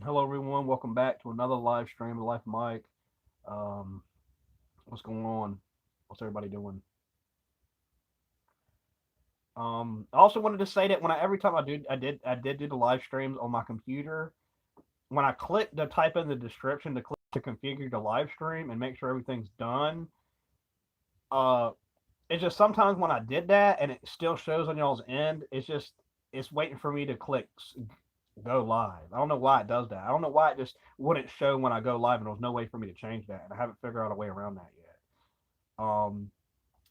Hello, everyone. Welcome back to another live stream of TheLifeOfMike. Um, what's going on? What's everybody doing? I also wanted to say that every time I did do the live streams on my computer. When I click to type in the description to click to configure the live stream and make sure everything's done, uh, it's just sometimes when I did that and it still shows on y'all's end, it's waiting for me to click go live. I don't know why it does that. I don't know why it just wouldn't show when I go live, and there was no way for me to change that, and I haven't figured out a way around that yet.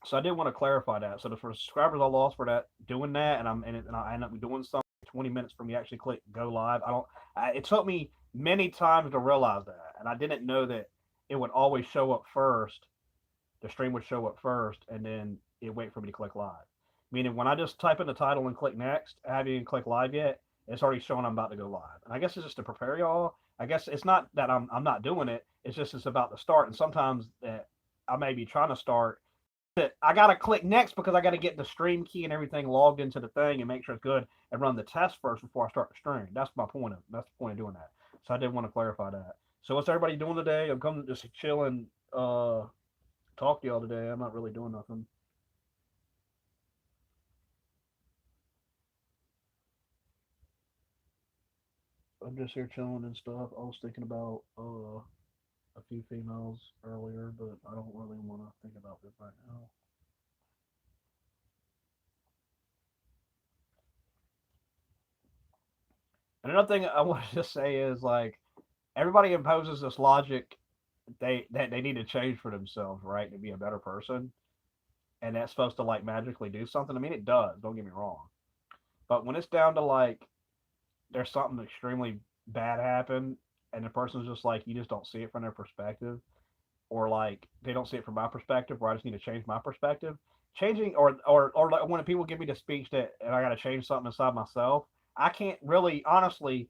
So I did want to clarify that. So the for subscribers I lost for that doing that, and I end up doing something 20 minutes for me to actually click go live. I don't. It took me many times to realize that, and I didn't know that it would always show up first. The stream would show up first, and then it wait for me to click live. Meaning when I just type in the title and click next, I haven't even clicked live yet. It's already showing I'm about to go live. And I guess it's just to prepare y'all. I guess it's not that I'm not doing it. It's just it's about to start. And sometimes that I may be trying to start. I gotta click next because I gotta get the stream key and everything logged into the thing and make sure it's good and run the test first before I start the stream. That's the point of doing that. So I did want to clarify that. So what's everybody doing today? I'm coming to just chill and talk to y'all today. I'm not really doing nothing. I'm just here chilling and stuff. I was thinking about a few females earlier, but I don't really want to think about this right now. And another thing I wanted to say is like everybody imposes this logic they need to change for themselves, right, to be a better person, and that's supposed to like magically do something. I mean, it does. Don't get me wrong, but when it's down to like there's something extremely bad happen, and the person's just like you just don't see it from their perspective, or like they don't see it from my perspective, where I just need to change my perspective. Changing or like when people give me the speech that and I got to change something inside myself, I can't really honestly.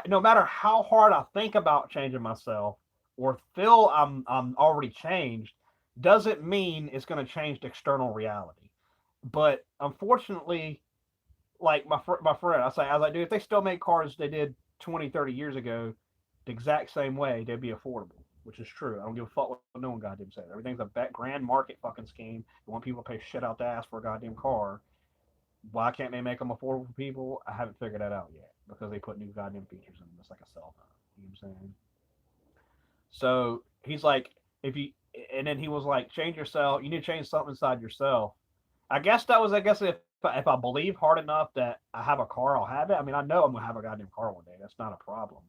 No matter how hard I think about changing myself or feel I'm already changed, doesn't mean it's going to change the external reality. But unfortunately, like my friend, I was like, dude, if they still make cars they did 20, 30 years ago, the exact same way, they'd be affordable, which is true. I don't give a fuck what no one goddamn says. Everything's a grand market fucking scheme. You want people to pay shit out the ass for a goddamn car. Why can't they make them affordable for people? I haven't figured that out yet because they put new goddamn features in them. It's like a cell phone. You know what I'm saying? So he's like, if you, and then he was like, change yourself. You need to change something inside yourself. I guess if I believe hard enough that I have a car, I'll have it. I mean, I know I'm gonna have a goddamn car one day. That's not a problem.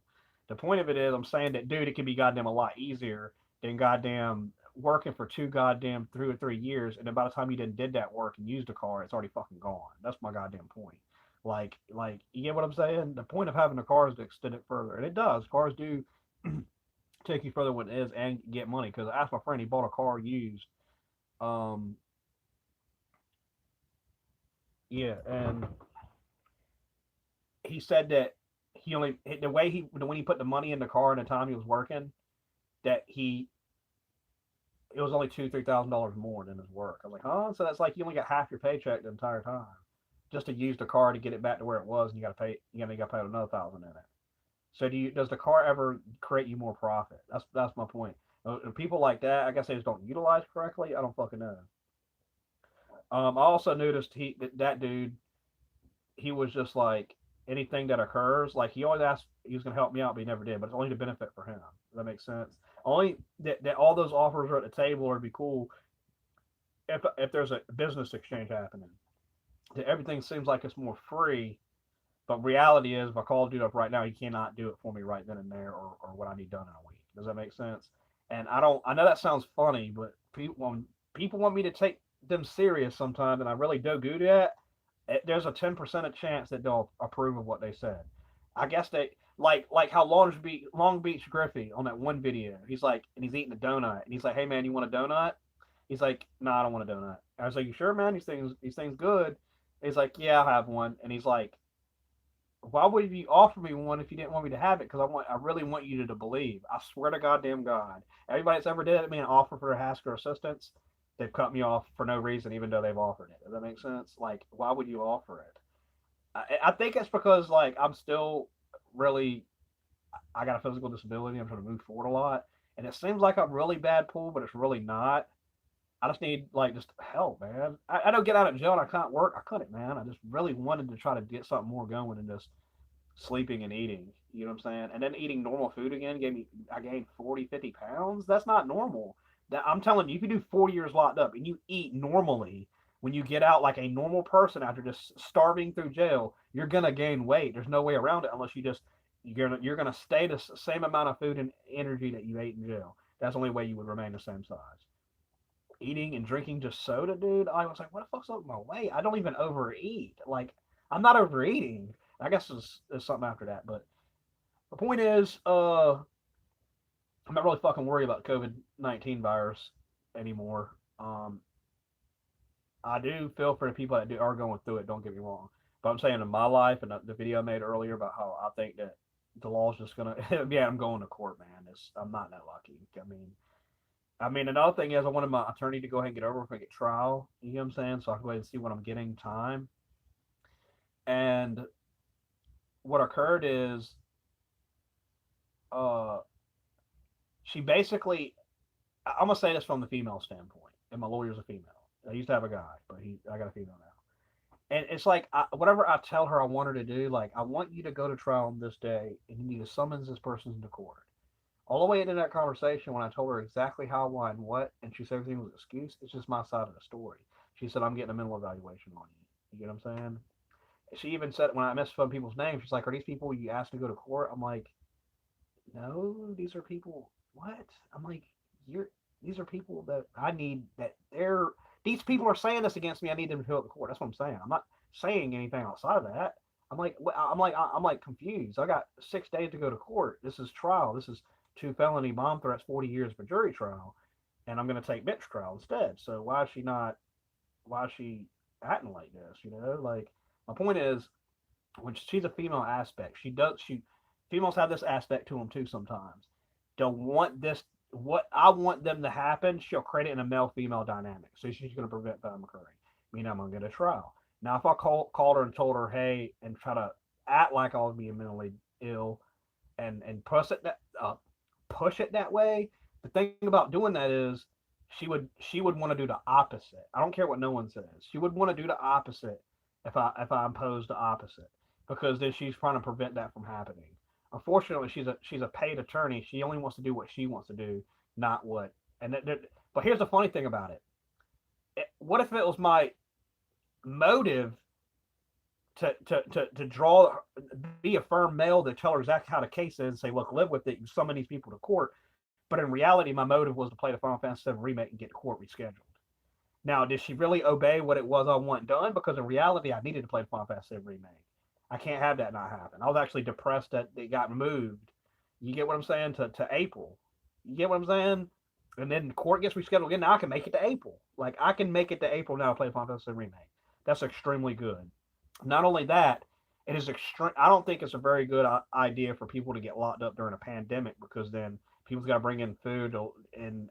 The point of it is, I'm saying that, dude, it can be goddamn a lot easier than goddamn working for two goddamn 3 or 3 years, and then by the time you did that work and used a car, it's already fucking gone. That's my goddamn point. Like you get what I'm saying? The point of having a car is to extend it further, and it does. Cars do take you further when it is and get money. Because I asked my friend, he bought a car used. Um, yeah, and he said that he only the way he when he put the money in the car and the time he was working that he it was only $2,000-3,000 more than his work. I was like, huh? So that's like you only got half your paycheck the entire time just to use the car to get it back to where it was, and you got to pay another thousand in it. So does the car ever create you more profit? That's my point. People like that, I guess they just don't utilize correctly. I don't fucking know. I also noticed that dude he was just like anything that occurs, like he always asked he was gonna help me out, but he never did. But it's only to benefit for him. Does that make sense? Only that all those offers are at the table or it'd be cool if there's a business exchange happening. That everything seems like it's more free, but reality is if I call a dude up right now, he cannot do it for me right then and there or what I need done in a week. Does that make sense? And I know that sounds funny, but when people want me to take them serious sometimes, and I really do good at, there's a 10% of chance that they'll approve of what they said. I guess they like how Long Beach Griffey on that one video. He's like, and he's eating a donut, and he's like, "Hey man, you want a donut?" He's like, "No, I don't want a donut." I was like, "You sure, man? These things good." He's like, "Yeah, I'll have one." And he's like, "Why would you offer me one if you didn't want me to have it? Because I really want you to believe. I swear to goddamn God, everybody that's ever did me an offer for a Hasker assistance, they've cut me off for no reason, even though they've offered it. Does that make sense? Like, why would you offer it? I think it's because like I'm still really I got a physical disability. I'm trying to move forward a lot, and it seems like I'm really bad pull, but it's really not. I just need like just help, man. I don't get out of jail and I can't work. I couldn't, man. I just really wanted to try to get something more going than just sleeping and eating. You know what I'm saying? And then eating normal food again gave me I gained 40, 50 pounds. That's not normal. That I'm telling you, if you do 4 years locked up and you eat normally, when you get out like a normal person after just starving through jail, you're gonna gain weight. There's no way around it unless you just you're gonna stay the same amount of food and energy that you ate in jail. That's the only way you would remain the same size. Eating and drinking just soda, dude. I was like, what the fuck's up with my weight? I don't even overeat. Like, I'm not overeating. I guess there's something after that, but the point is, I'm not really fucking worried about COVID-19 virus anymore. Um, I do feel for the people that are going through it. Don't get me wrong, but I'm saying in my life and the video I made earlier about how I think that the law's just gonna. Yeah, I'm going to court, man. I'm not that lucky. I mean, another thing is I wanted my attorney to go ahead and get over if I get trial. You know what I'm saying? So I can go ahead and see what I'm getting time. And what occurred is, uh, she basically. I'm gonna say this from the female standpoint, and my lawyer's a female. I used to have a guy, but I got a female now. And it's like whatever I tell her I want her to do, like I want you to go to trial on this day, and you need to summons this person into court. All the way into that conversation, when I told her exactly how, why, and what, and she said everything was an excuse, it's just my side of the story. She said, I'm getting a mental evaluation on you. You get what I'm saying? She even said, when I messed up people's names, she's like, are these people you asked to go to court? I'm like, no, these are people, what? I'm like, these are people that I need, these people are saying this against me. I need them to fill out the court. That's what I'm saying. I'm not saying anything outside of that. I'm like confused. I got 6 days to go to court. This is trial. This is two felony bomb threats, 40 years for jury trial, and I'm going to take bench trial instead. So why is she not? Why is she acting like this? Like my point is, when she's a female aspect, she females have this aspect to them too sometimes. Don't want this. What I want them to happen, she'll create it in a male female dynamic. So she's going to prevent that from occurring. Meaning I'm going to get a trial. Now, if I called her and told her, hey, and try to act like I was being mentally ill, and push it that way. The thing about doing that is she would want to do the opposite. I don't care what no one says. She would want to do the opposite if I impose the opposite, because then she's trying to prevent that from happening. Unfortunately, she's a paid attorney. She only wants to do what she wants to do, not what. But here's the funny thing about it. What if it was my motive to draw, be a firm male to tell her exactly how the case is and say, look, live with it, you summon these people to court. But in reality, my motive was to play the Final Fantasy VII remake and get court rescheduled. Now, did she really obey what it was I want done? Because in reality, I needed to play the Final Fantasy VII remake. I can't have that not happen. I was actually depressed that it got moved. You get what I'm saying? To April. You get what I'm saying? And then the court gets rescheduled again. Now I can make it to April. Like I can make it to April now to play Final Fantasy VII remake. That's extremely good. Not only that, it is extreme. I don't think it's a very good idea for people to get locked up during a pandemic, because then people's got to bring in food, and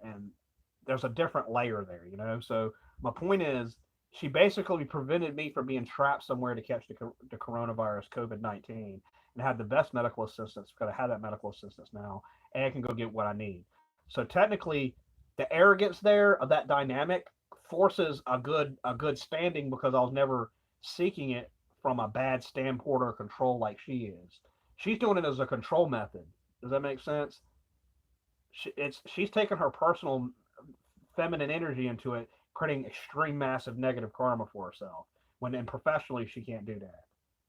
there's a different layer there. So my point is, she basically prevented me from being trapped somewhere to catch the coronavirus, COVID-19, and had the best medical assistance because I have that medical assistance now, and I can go get what I need. So technically, the arrogance there of that dynamic forces a good standing, because I was never seeking it from a bad standpoint or control like she is. She's doing it as a control method. Does that make sense? She's taking her personal feminine energy into it, creating extreme, massive negative karma for herself. When in professionally, she can't do that.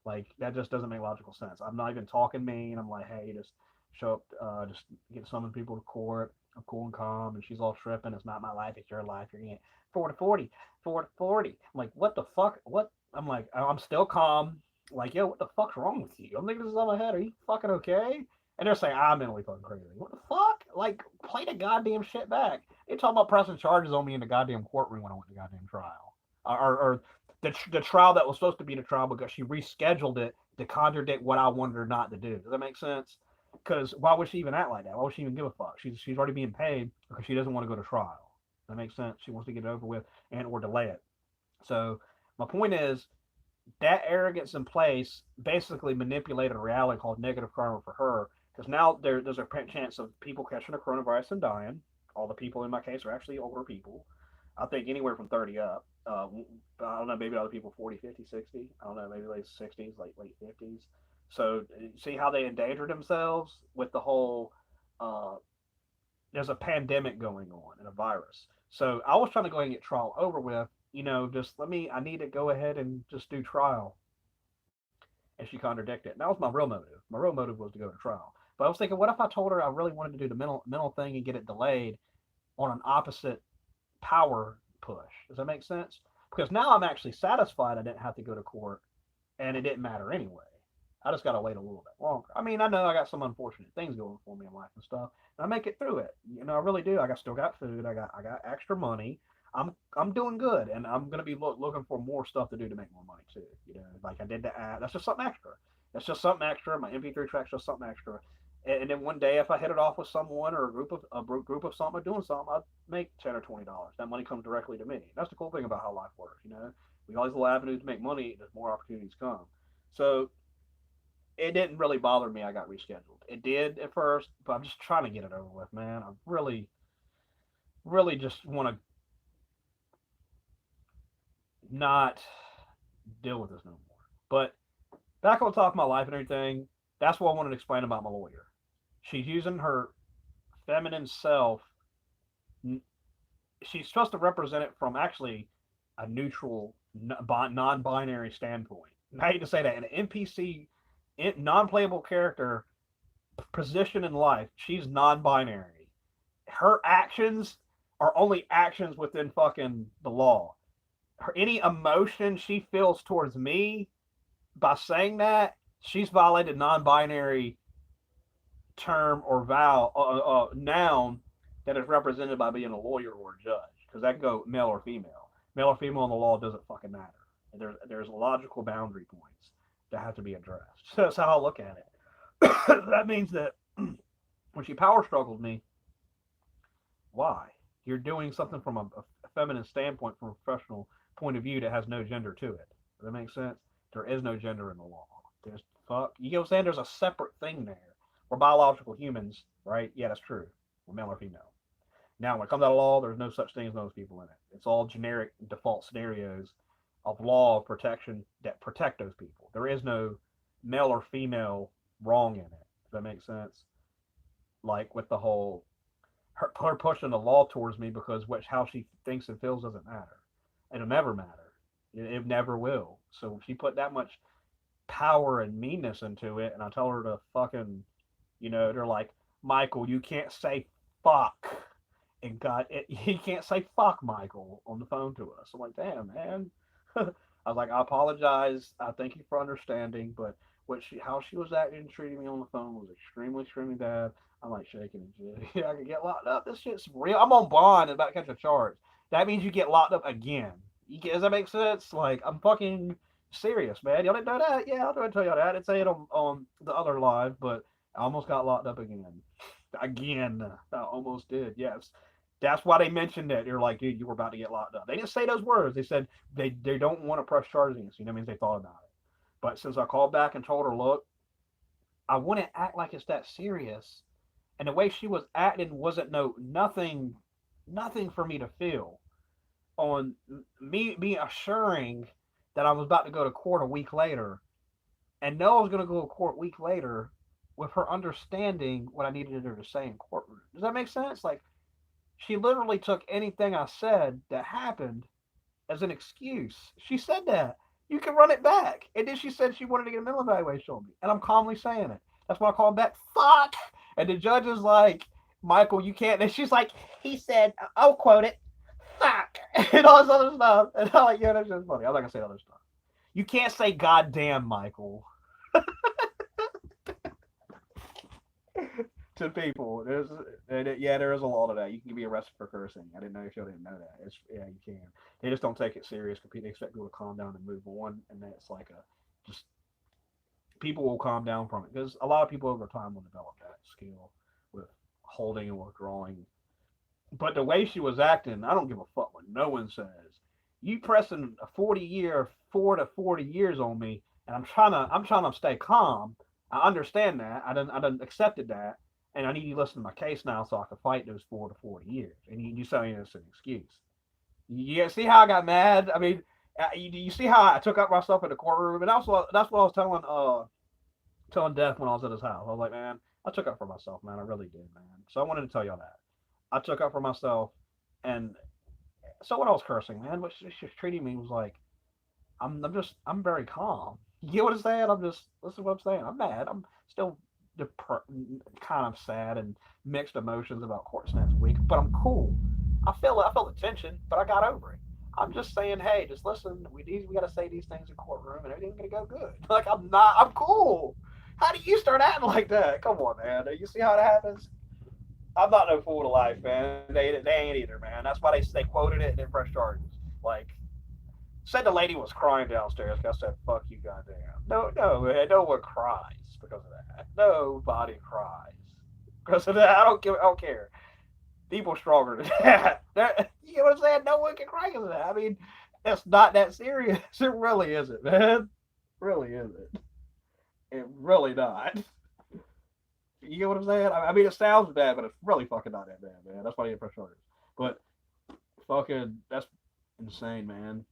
Like that just doesn't make logical sense. I'm not even talking mean. I'm like, hey, just show up, just get some people to court. I'm cool and calm, and she's all tripping. It's not my life, it's your life. You're getting 40, 40. I'm like, what the fuck? What? I'm like, I'm still calm. Like, yo, what the fuck's wrong with you? I'm thinking this is on my head. Are you fucking okay? And they're saying I'm mentally fucking crazy. What the fuck? Like, play the goddamn shit back. They talking about pressing charges on me in the goddamn courtroom when I went to goddamn trial, or the trial that was supposed to be the trial because she rescheduled it to contradict what I wanted her not to do. Does that make sense? Because why would she even act like that? Why would she even give a fuck? She's already being paid because she doesn't want to go to trial. That makes sense. She wants to get it over with and or delay it. So my point is, that arrogance in place basically manipulated a reality called negative karma for her because now there's a chance of people catching the coronavirus and dying. All the people in my case are actually older people. I think anywhere from 30 up. I don't know, maybe other people 40, 50, 60. I don't know, maybe late 60s, late 50s. So see how they endanger themselves with the whole. Uh, there's a pandemic going on and a virus. So I was trying to go ahead and get trial over with. Just let me. I need to go ahead and just do trial. And she contradicted. And that was my real motive. My real motive was to go to trial. But I was thinking, what if I told her I really wanted to do the mental thing and get it delayed on an opposite power push? Does that make sense? Because now I'm actually satisfied I didn't have to go to court, and it didn't matter anyway. I just got to wait a little bit longer. I mean, I know I got some unfortunate things going for me in life and stuff, and I make it through it. I really do. Still got food. I got extra money. I'm doing good, and I'm gonna be looking for more stuff to do to make more money too. Like I did the ad. That's just something extra. That's just something extra. My MP3 track's just something extra. And then one day, if I hit it off with someone or a group of something or doing something, I'd make $10 or $20. That money comes directly to me. That's the cool thing about how life works. We got all these little avenues to make money. There's more opportunities come. So it didn't really bother me. I got rescheduled. It did at first, but I'm just trying to get it over with, man. I really, really just want to not deal with this no more. But back on top of my life and everything, that's what I wanted to explain about my lawyer. She's using her feminine self. She's supposed to represent it from actually a neutral, non-binary standpoint. And I hate to say that. An NPC, non-playable character position in life, she's non-binary. Her actions are only actions within fucking the law. Any emotion she feels towards me by saying that, she's violated non-binary term or noun that is represented by being a lawyer or a judge, because that can go male or female. Male or female in the law doesn't fucking matter. There's logical boundary points that have to be addressed. So that's how I look at it. That means that when she power struggled me, why? You're doing something from a feminine standpoint, from a professional point of view that has no gender to it. Does that make sense? There is no gender in the law. There's you know what I'm saying? There's a separate thing there. We're biological humans, right? Yeah, that's true. We're male or female. Now, when it comes out of law, there's no such thing as those people in it. It's all generic default scenarios of law of protection that protect those people. There is no male or female wrong in it. Does that make sense? Like with the whole her pushing the law towards me because how she thinks and feels doesn't matter. It'll never matter. It never will. So if she put that much power and meanness into it, and I tell her to fucking, they're like, Michael, you can't say fuck. And God, he can't say fuck, Michael, on the phone to us. I'm like, damn, man. I was like, I apologize. I thank you for understanding, but how she was acting and treating me on the phone was extremely, extremely bad. I'm like shaking and shit. I could get locked up. This shit's real. I'm on bond and about to catch a charge. That means you get locked up again. Does that make sense? Like, I'm fucking serious, man. Y'all didn't know that? Yeah, I'll go and tell y'all that. I didn't say it on the other live, but I almost got locked up again. Again. I almost did, yes. That's why they mentioned it. They're like, dude, you were about to get locked up. They didn't say those words. They said they don't want to press charges against you. That means they thought about it. But since I called back and told her, look, I wouldn't act like it's that serious. And the way she was acting wasn't nothing for me to feel. On me assuring that I was about to go to court a week later, and know I was going to go to court a week later with her understanding what I needed her to say in courtroom. Does that make sense? Like, she literally took anything I said that happened as an excuse. She said that. You can run it back. And then she said she wanted to get a mental evaluation on me. And I'm calmly saying it. That's why I call him back, fuck. And the judge is like, Michael, you can't. And she's like, he said, I'll quote it, fuck. And all this other stuff. And I'm like, yeah, that's just funny. I'm not going to say other stuff. You can't say goddamn, Michael. To people. There is a law to that. You can be arrested for cursing. I didn't know if y'all didn't know that. You can. They just don't take it serious. They expect people to calm down and move on, and then it's like just people will calm down from it, because a lot of people over time will develop that skill with holding and withdrawing. But the way she was acting, I don't give a fuck what no one says. You pressing a 4 to 40 years on me, and I'm trying to stay calm. I understand that. I done accepted that, and I need you to listen to my case now so I can fight those 4 to 40 years. And you saying it's an excuse. You see how I got mad? I mean, you see how I took up myself in the courtroom, and that's what I was telling Death when I was at his house. I was like, man, I took up for myself, man. I really did, man. So I wanted to tell y'all that I took up for myself, and so when I was cursing, man, what she was treating me was like, I'm very calm. You get what I'm saying? Listen to what I'm saying. I'm mad. I'm still kind of sad and mixed emotions about court next week, but I'm cool. I feel the tension, but I got over it. I'm just saying, hey, just listen. We got to say these things in courtroom, and everything's gonna go good. Like I'm cool. How do you start acting like that? Come on, man. You see how it happens? I'm not no fool to life, man. They ain't either, man. That's why they quoted it and then press charges. Like said the lady was crying downstairs. I said, "Fuck you, goddamn." No, man. No one cries because of that. Nobody cries because of that. I don't care. People stronger than that. You know what I'm saying? No one can cry because of that. I mean, it's not that serious. It really isn't, man. It really isn't. It really not. You get what I'm saying? I mean, it sounds bad, but it's really fucking not that bad, man. That's why you press charges. But fucking, that's insane, man.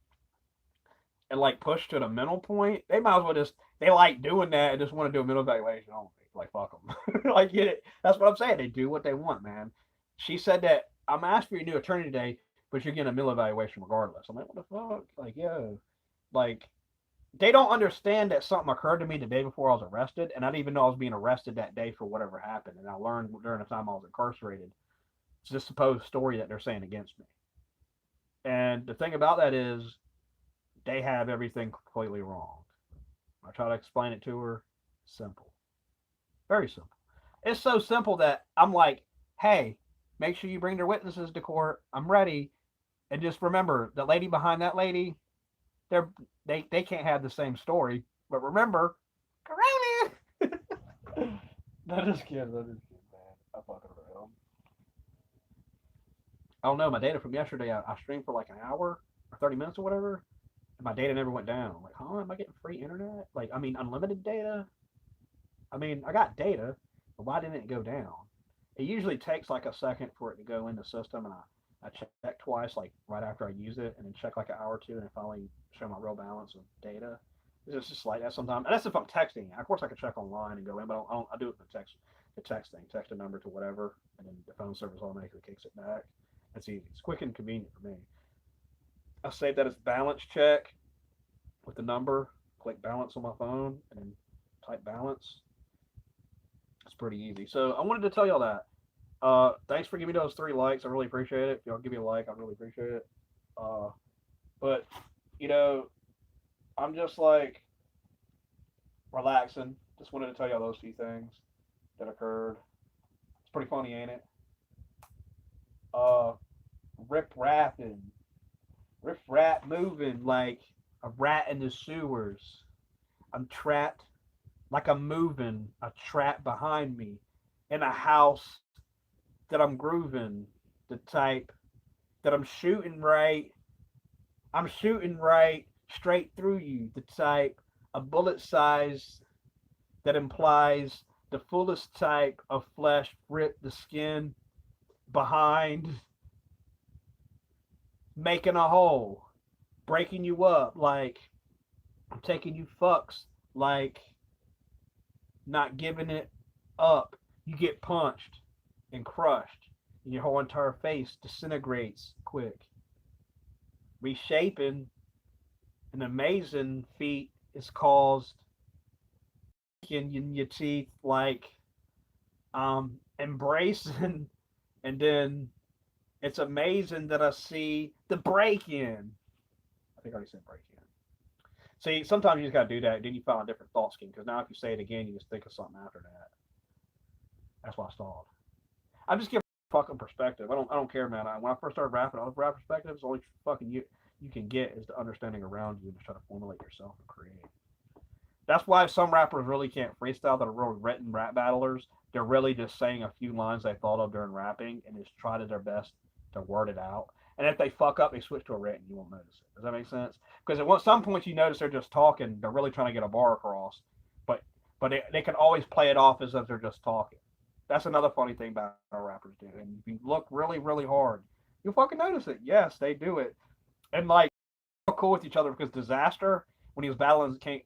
And like push to the mental point, they might as well just they like doing that and just want to do a mental evaluation only. Like fuck them. Like get it? That's what I'm saying. They do what they want, man. She said that I'm asking for your new attorney today, but you're getting a mental evaluation regardless. I'm like, what the fuck? Like, yo, like they don't understand that something occurred to me the day before I was arrested, and I didn't even know I was being arrested that day for whatever happened. And I learned during the time I was incarcerated. It's this supposed story that they're saying against me. And the thing about that is, they have everything completely wrong. I try to explain it to her. Simple. Very simple. It's so simple that I'm like, hey, make sure you bring their witnesses to court. I'm ready. And just remember, the lady behind that lady, they're they can't have the same story. But remember, Corona. That is good. That is good, man. I fucking around. I don't know. My data from yesterday, I streamed for like an hour or 30 minutes or whatever. And my data never went down. I'm like, huh? Am I getting free internet? Like, I mean, unlimited data? I mean, I got data, but why didn't it go down? It usually takes like a second for it to go in the system, and I check twice, like right after I use it, and then check like an hour or two, and it finally show my real balance of data. It's just like that sometimes. And that's if I'm texting. Of course, I can check online and go in, but I do it for the text thing, text a number to whatever, and then the phone service automatically kicks it back. It's easy. It's quick and convenient for me. I save that as balance check with the number, click balance on my phone, and then type balance. It's pretty easy. So I wanted to tell y'all that. Thanks for giving me those 3 likes. I really appreciate it. If y'all give me a like, I really appreciate it. Uh, but you know, I'm just like relaxing. Just wanted to tell y'all those few things that occurred. It's pretty funny, ain't it? Uh, rip rapping, riff rap moving like a rat in the sewers. I'm trapped like I'm moving a trap behind me in a house that I'm grooving, the type that I'm shooting right straight through you, the type a bullet size that implies the fullest type of flesh rip the skin behind, making a hole, breaking you up like I'm taking you fucks, like not giving it up. You get punched and crushed, and your whole entire face disintegrates quick. Reshaping an amazing feat is caused in your teeth like embracing, and then it's amazing that I see the break in. I think I already said break in. See, sometimes you just gotta do that, then you find a different thought scheme. Because now, if you say it again, you just think of something after that. That's why I stalled. I'm just giving fucking perspective. I don't care, man. When I first started rapping, all the rap perspectives, the only fucking you can get is the understanding around you and just try to formulate yourself and create. That's why some rappers really can't freestyle. That are real written rap battlers. They're really just saying a few lines they thought of during rapping and just try to their best to word it out. And if they fuck up, they switch to a written. You won't notice it. Does that make sense? Because at some points you notice they're just talking. They're really trying to get a bar across, but but they can always play it off as if they're just talking. That's another funny thing battle rappers do. And if you look really, really hard, you'll fucking notice it. Yes, they do it. And like, cool with each other because Disaster, when he was battling King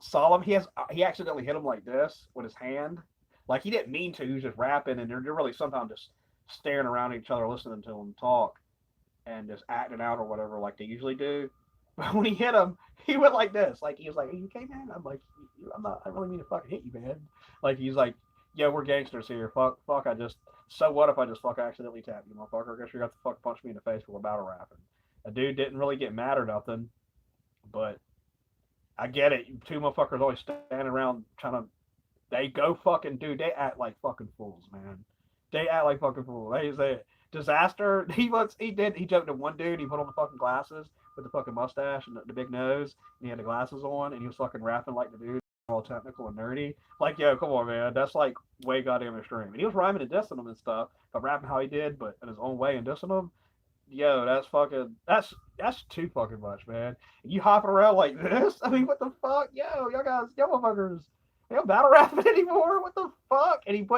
Solemn, he accidentally hit him like this with his hand. Like he didn't mean to. He was just rapping, and they're really sometimes just staring around at each other, listening to him talk, and just acting out or whatever, like they usually do. But when he hit him, he went like this. Like he was like, "Are you okay, man?" I'm like, "I'm not. I really mean to fucking hit you, man." Like he's like, "Yeah, we're gangsters here. Fuck. I just. So what if I just fuck accidentally tap you, motherfucker? I guess you got to fuck punch me in the face while we're battle rapping." A dude didn't really get mad or nothing, but I get it. Two motherfuckers always standing around trying to. They go fucking dude. They act like fucking fools, man. They act like fucking fools. They say Disaster. He joked at one dude. He put on the fucking glasses with the fucking mustache and the big nose, and he had the glasses on, and he was fucking rapping like the dude, all technical and nerdy. Like, yo, come on, man. That's like way goddamn extreme. And he was rhyming and dissing them and stuff, but rapping how he did, but in his own way and dissing them. Yo, that's too fucking much, man. You hopping around like this? I mean, what the fuck? Yo, y'all motherfuckers, they don't battle rapping anymore. What the fuck? And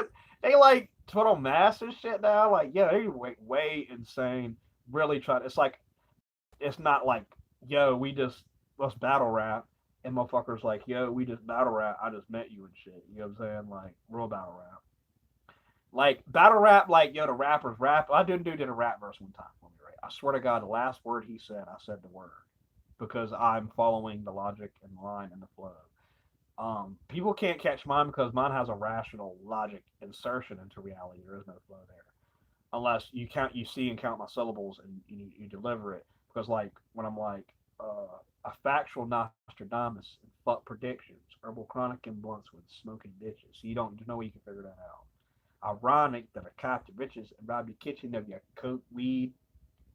they like put on masks and shit now. Like, yeah, they way insane. Really trying. It's like it's not like, yo, let's battle rap, and motherfuckers like, yo, we just battle rap. I just met you and shit. You know what I'm saying? Like real battle rap. Like battle rap, like yo, the rappers rap. I did a rap verse one time for me, right? I swear to God, the last word he said, I said the word because I'm following the logic and line and the flow. People can't catch mine because mine has a rational logic insertion into reality. There is no flow there unless you see and count my syllables and you deliver it. Because like when I'm like a factual Nostradamus and fuck predictions, herbal chronic and blunts with smoking ditches. So you don't there's no way you can figure that out. Ironic that I cop the riches and rob your kitchen of your coke, weed,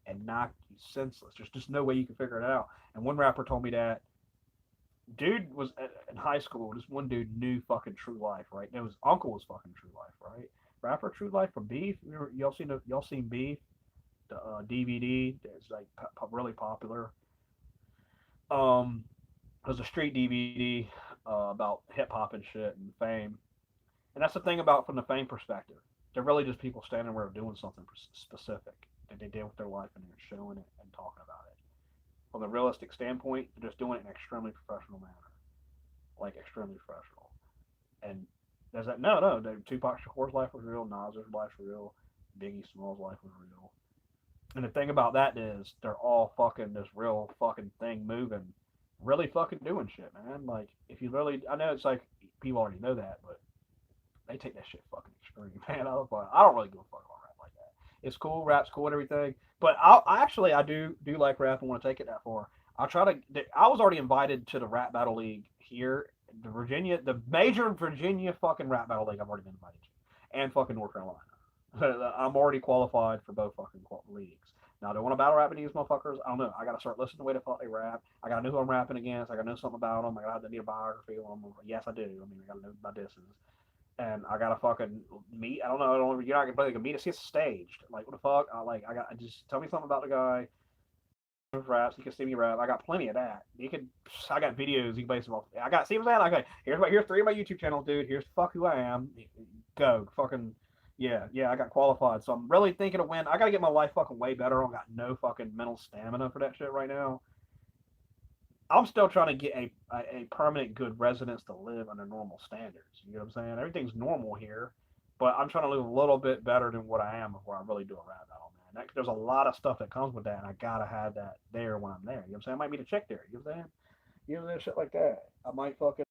and knock you senseless. There's just no way you can figure it out. And one rapper told me that dude was in high school. This one dude knew fucking True Life, right? And his uncle was fucking True Life, right? Rapper True Life from Beef. Y'all seen Beef? The DVD that's like really popular. It was a street DVD about hip hop and shit and fame. And that's the thing about from the fame perspective. They're really just people standing there doing something specific that they did with their life and they're showing it and talking about it. From a realistic standpoint, they're just doing it in an extremely professional manner, like extremely professional. And there's that no, Tupac Shakur's life was real, Nas's life was real, Biggie Small's life was real. And the thing about that is they're all fucking this real fucking thing moving, really fucking doing shit, man. Like if you really, I know it's like people already know that, but they take that shit fucking extreme, man. I don't really give a fuck about rap like that. It's cool, rap's cool and everything, but I do like rap and want to take it that far. I'll try to. I was already invited to the rap battle league here, the major Virginia fucking rap battle league. I've already been invited to, and fucking North Carolina. I'm already qualified for both fucking leagues. Now, do I want to battle rap with these motherfuckers? I don't know. I got to start listening to the way the fuck they rap. I got to know who I'm rapping against. I got to know something about them. I got to need a biography on them. Yes, I do. I mean, I got to know my disses. And I got to fucking meet. I don't know. You're not going to meet us. It's staged. Like, what the fuck? Just tell me something about the guy. Raps. You can see me rap. I got plenty of that. I got videos. You can base them off. See what I'm saying? Here's 3 of my YouTube channels, dude. Here's fuck who I am. Go. Fucking. Yeah, I got qualified. So I'm really thinking to win. I got to get my life fucking way better. I got no fucking mental stamina for that shit right now. I'm still trying to get a permanent good residence to live under normal standards. You know what I'm saying? Everything's normal here, but I'm trying to live a little bit better than what I am before I really do a rap battle, man. There's a lot of stuff that comes with that, and I gotta have that there when I'm there. You know what I'm saying? I might meet a chick there. You know what I'm saying? You know, shit like that. I might fucking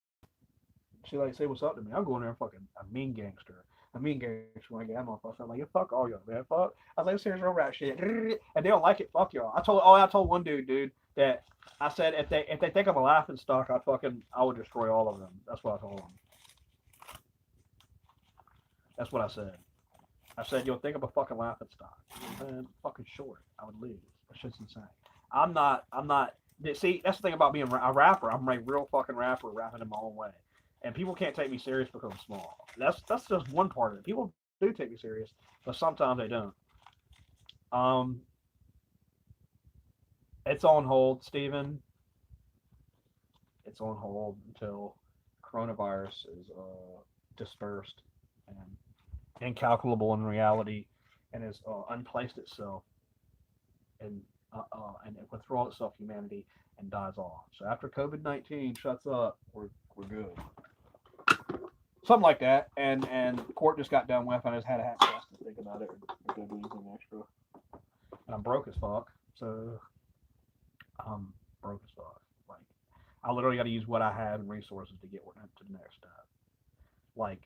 say what's up to me. I'm going there and fucking a mean gangster. A mean gangster when I get that motherfucker. I'm like, yeah, fuck all y'all, man. Fuck. I was like, serious real rap shit. And they don't like it. Fuck y'all. I told one dude, that I said if they think I'm a laughing stock, I would destroy all of them. That's what I told them. That's what I said. I said you'll think I'm a fucking laughing stock. Man, fucking short. I would lose. That shit's insane. I'm not. See, that's the thing about being a rapper. I'm a real fucking rapper, rapping in my own way, and people can't take me serious because I'm small. That's just one part of it. People do take me serious, but sometimes they don't. Um, it's on hold, Steven. It's on hold until coronavirus is dispersed and incalculable in reality, and has unplaced itself and it withdraws itself humanity and dies off. So after COVID-19 shuts up, we're good. Something like that. And court just got done with. I just had a half chance to think about it or go do anything extra. And I'm broke as fuck. So I'm broke as fuck. Like I literally got to use what I have and resources to get to the next step. Like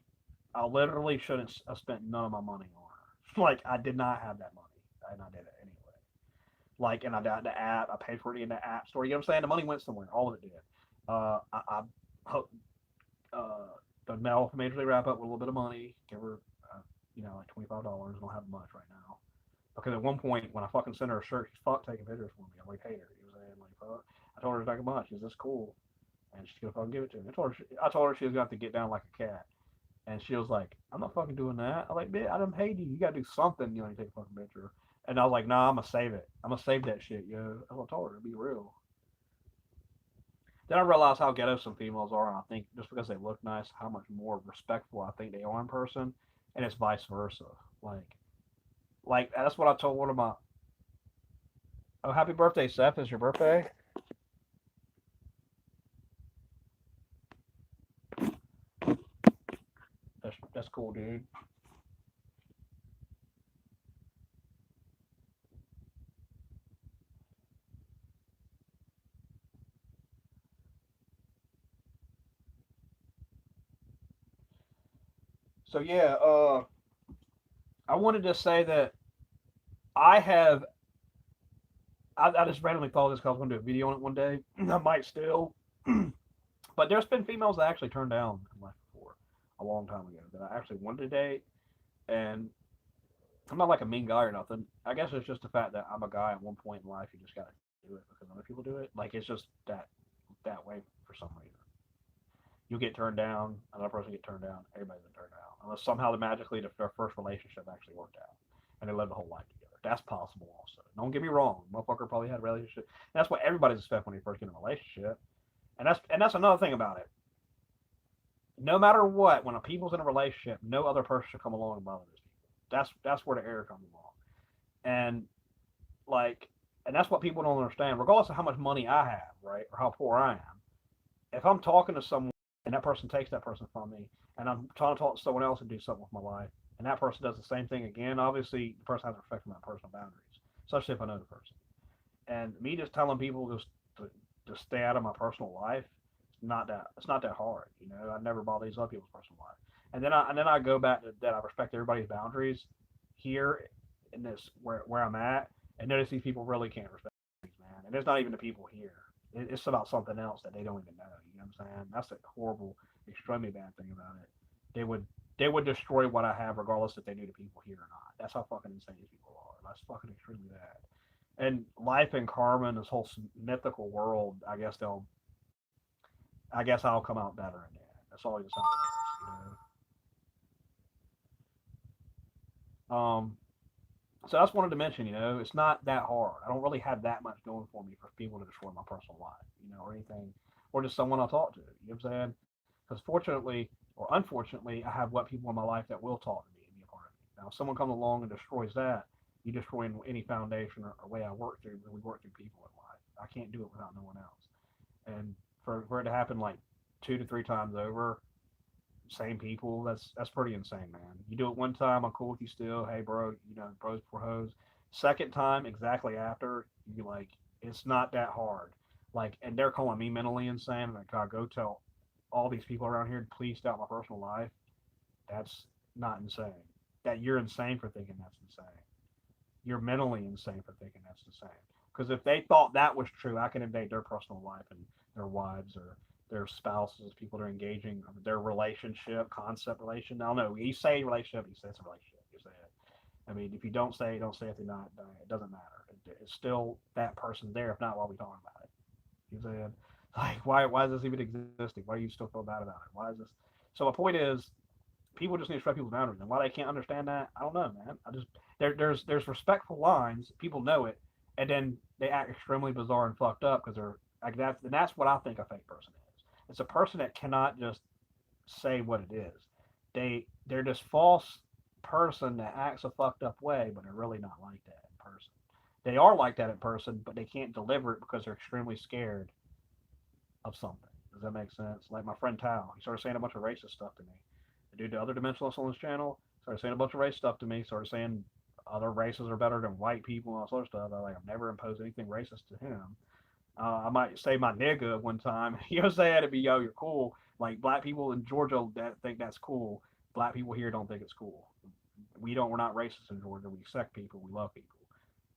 I literally shouldn't have spent none of my money on her. Like I did not have that money, and I did it anyway. Like, and I got the app. I paid for it in the app store. You know what I'm saying? The money went somewhere. All of it did. I the mail for Major League Wrap Up with a little bit of money. Give her, like $25. I don't have much right now. Because at one point, when I fucking sent her a shirt, she's fuck taking pictures for me. I like paid her. You know what I'm saying? Like, fuck. I told her to take a bunch. She's this cool, and she's gonna fucking give it to me. I told her she was gonna have to get down like a cat. And she was like, I'm not fucking doing that. I'm like, bitch, I done paid you. You gotta do something, you take a fucking picture. And I was like, nah, I'm gonna save it. I'm gonna save that shit, yo. I told her to be real. Then I realized how ghetto some females are, and I think just because they look nice, how much more respectful I think they are in person, and it's vice versa. Like that's what I told one of my. Oh, happy birthday, Seth! Is your birthday? That's cool, dude. So yeah, I wanted to say that I have. I just randomly thought this because I was going to do a video on it one day. I might still, but there's been females that actually turned down in life before, a long time ago, that I actually wanted to date, and I'm not like a mean guy or nothing. I guess it's just the fact that I'm a guy at one point in life. You just got to do it because other people do it. Like it's just that way for some reason. You get turned down, another person get turned down, everybody's been turned down. Unless somehow magically their first relationship actually worked out and they lived a whole life together. That's possible also. Don't get me wrong. Motherfucker probably had a relationship. And that's what everybody's expect when you first get in a relationship. And that's another thing about it. No matter what, when a people's in a relationship, no other person should come along and bother those people. That's where the error comes along. And like and that's what people don't understand, regardless of how much money I have, right? Or how poor I am. If I'm talking to someone and that person takes that person from me, and I'm trying to talk to someone else and do something with my life, and that person does the same thing again, obviously the person has to respect my personal boundaries, especially if I know the person. And me just telling people to stay out of my personal life, it's not that hard. I never bother these other people's personal life. And then I go back to that I respect everybody's boundaries here in this where I'm at, and notice these people really can't respect these, man. And it's not even the people here. It's about something else that they don't even know. You know what I'm saying? That's a horrible, extremely bad thing about it. They would they would destroy what I have regardless if they knew the people here or not. That's how fucking insane these people are. That's fucking extremely bad. And life and karma and this whole mythical world, I guess I'll come out better in the end. That's all just how it works. So I just wanted to mention, it's not that hard. I don't really have that much going for me for people to destroy my personal life, or anything, or just someone I talk to. You know what I'm saying? Because fortunately or unfortunately, I have what people in my life that will talk to me and be a part of me. Now, if someone comes along and destroys that, you destroy any foundation or way I work through. We work through people in life. I can't do it without no one else. And for it to happen like 2 to 3 times over, same people, that's pretty insane, man. You do it one time, I'm cool with you still. Hey, bro, bros before hoes. Second time, exactly after, you like, it's not that hard. Like, and they're calling me mentally insane. Like, God, go tell all these people around here, please stop my personal life. That's not insane. That you're insane for thinking that's insane. You're mentally insane for thinking that's insane. Because if they thought that was true, I can invade their personal life and their wives or their spouses, people they're engaging, their relationship, concept relation. I don't know. You say relationship, you say it's a relationship. You say it. I mean, if you don't say it, don't say it. If they're not, it doesn't matter. It's still that person there. If not, why are we talking about it? You know what I'm saying? Like, why is this even existing? Why do you still feel bad about it? Why is this? So my point is, people just need to respect people's boundaries, and why they can't understand that, I don't know, man. I just there's respectful lines. People know it, and then they act extremely bizarre and fucked up because they're like that's what I think a fake person is. It's a person that cannot just say what it is. They're this false person that acts a fucked up way, but they're really not like that in person. They are like that in person, but they can't deliver it because they're extremely scared of something. Does that make sense? Like my friend Tao, he started saying a bunch of racist stuff to me. The dude, the other dimensionalist on his channel, started saying a bunch of racist stuff to me. Started saying other races are better than white people and all sort of stuff. I'm like, I've never imposed anything racist to him. I might say my nigga one time. He'll say it'd be, yo, you're cool. Like black people in Georgia that think that's cool. Black people here don't think it's cool. We're not racist in Georgia. We accept people. We love people.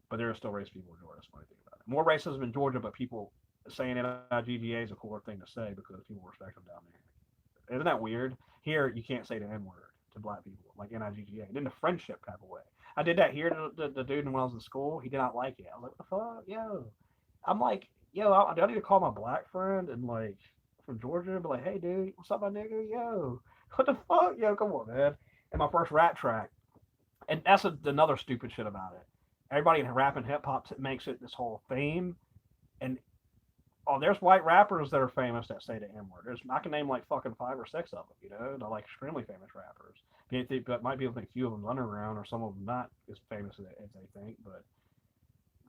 But there are still racist people in Georgia. That's what I think about it. More racism in Georgia, but people saying NIGGA is a cooler thing to say because people respect them down there. Isn't that weird? Here, you can't say the N word to black people, like NIGGA. And in the friendship type of way. I did that here to the dude when I was in school. He did not like it. I was like, what the fuck? Yo. I'm like, yo, do I need to call my black friend and like from Georgia and be like, hey, dude, what's up, my nigga? Yo, what the fuck? Yo, come on, man. And my first rap track. And that's another stupid shit about it. Everybody in rap and hip hop makes it this whole theme. And there's white rappers that are famous that say the N word. I can name like fucking 5 or 6 of them. They're like extremely famous rappers. But might people think a few of them underground or some of them not as famous as they think. But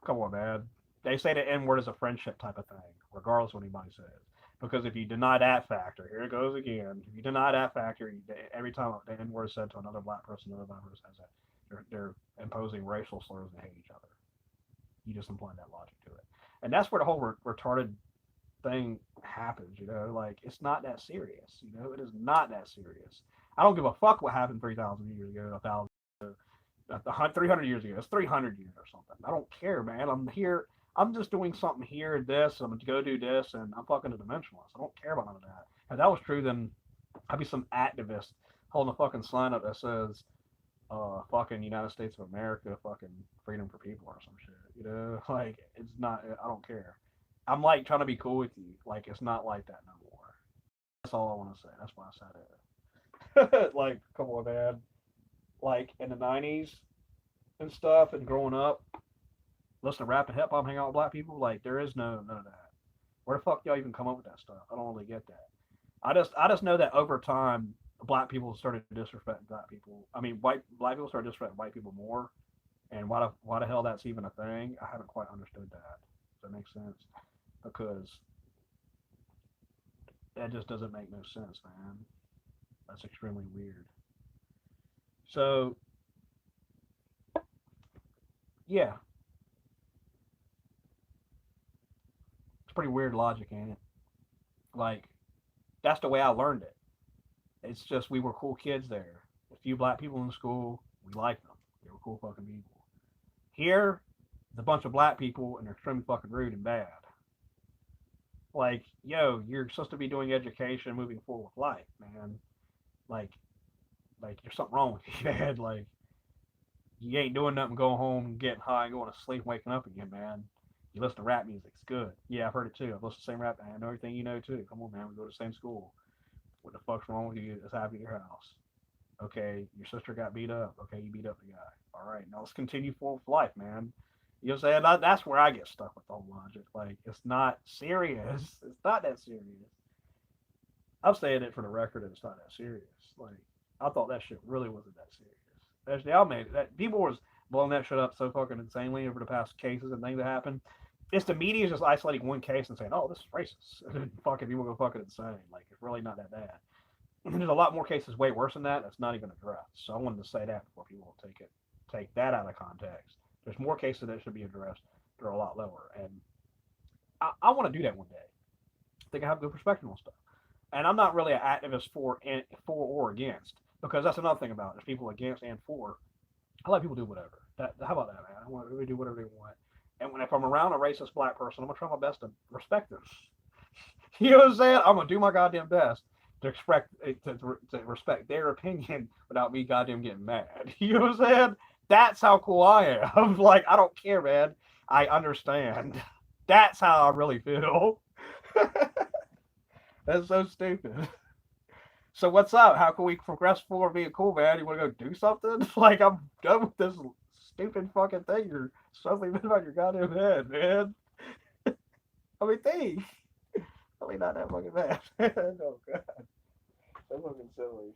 come on, man. They say the N word is a friendship type of thing, regardless of what anybody says. Because if you deny that factor, here it goes again. If you deny that factor, every time the N word is said to another black person, another black person has that, they're imposing racial slurs and hate each other. You just imply that logic to it. And that's where the whole retarded thing happens, like it's not that serious, it is not that serious. I don't give a fuck what happened 3,000 years ago, 1,000, 300 years ago. It's 300 years or something. I don't care, man. I'm here. I'm just doing something here, this. I'm going to go do this, and I'm fucking a dimensionalist. I don't care about none of that. If that was true, then I'd be some activist holding a fucking sign up that says, fucking United States of America, fucking freedom for people or some shit. Like, it's not, I don't care. I'm like trying to be cool with you. Like, it's not like that no more. That's all I want to say. That's why I said it. Like, come on, man. Like, in the 90s and stuff and growing up, listen to rap and hip hop, hang out with black people, like, there is none of that. Where the fuck y'all even come up with that stuff? I don't really get that. I just know that over time, black people started disrespecting black people. I mean, black people started disrespecting white people more. And why the hell that's even a thing? I haven't quite understood that. Does that make sense? Because that just doesn't make no sense, man. That's extremely weird. So, yeah, it's pretty weird logic, ain't it? Like, that's the way I learned it. It's just we were cool kids there. A few black people in school, we liked them. They were cool fucking people. Here, it's a bunch of black people and they're extremely fucking rude and bad. Like, yo, you're supposed to be doing education, moving forward with life, man. Like, there's something wrong with you, man. Like, you ain't doing nothing, going home, getting high, and going to sleep, waking up again, man. You listen to rap music, it's good. Yeah, I've heard it too. I've listened to the same rap. I know everything you know too. Come on, man. We go to the same school. What the fuck's wrong with you? That's happening at your house. Okay, your sister got beat up. Okay, you beat up the guy. All right, now let's continue forward with life, man. You know what I'm saying? That's where I get stuck with the whole logic. Like, it's not serious. It's not that serious. I'm saying it for the record that it's not that serious. Like, I thought that shit really wasn't that serious. Actually, I made it. That people was blowing that shit up so fucking insanely over the past cases and things that happened. It's the media just isolating one case and saying, "Oh, this is racist," and then fucking people go fucking insane. Like, it's really not that bad. And there's a lot more cases way worse than that. That's not even addressed. So I wanted to say that before people take that out of context. There's more cases that should be addressed. They're a lot lower, and I want to do that one day. I think I have good perspective on stuff. And I'm not really an activist for or against, because that's another thing about it. There's people against and for. I let people do whatever. How about that, man? I want to do whatever they want. And if I'm around a racist black person, I'm gonna try my best to respect them. You know what I'm saying? I'm gonna do my goddamn best to respect their opinion without me goddamn getting mad. You know what I'm saying? That's how cool I am. Like, I don't care, man. I understand. That's how I really feel. That's so stupid. So what's up? How can we progress forward being cool, man? You want to go do something? Like, I'm done with this stupid fucking thing you're suddenly been on your goddamn head, man. I mean, think. Really not that fucking bad. Oh, God. So fucking silly.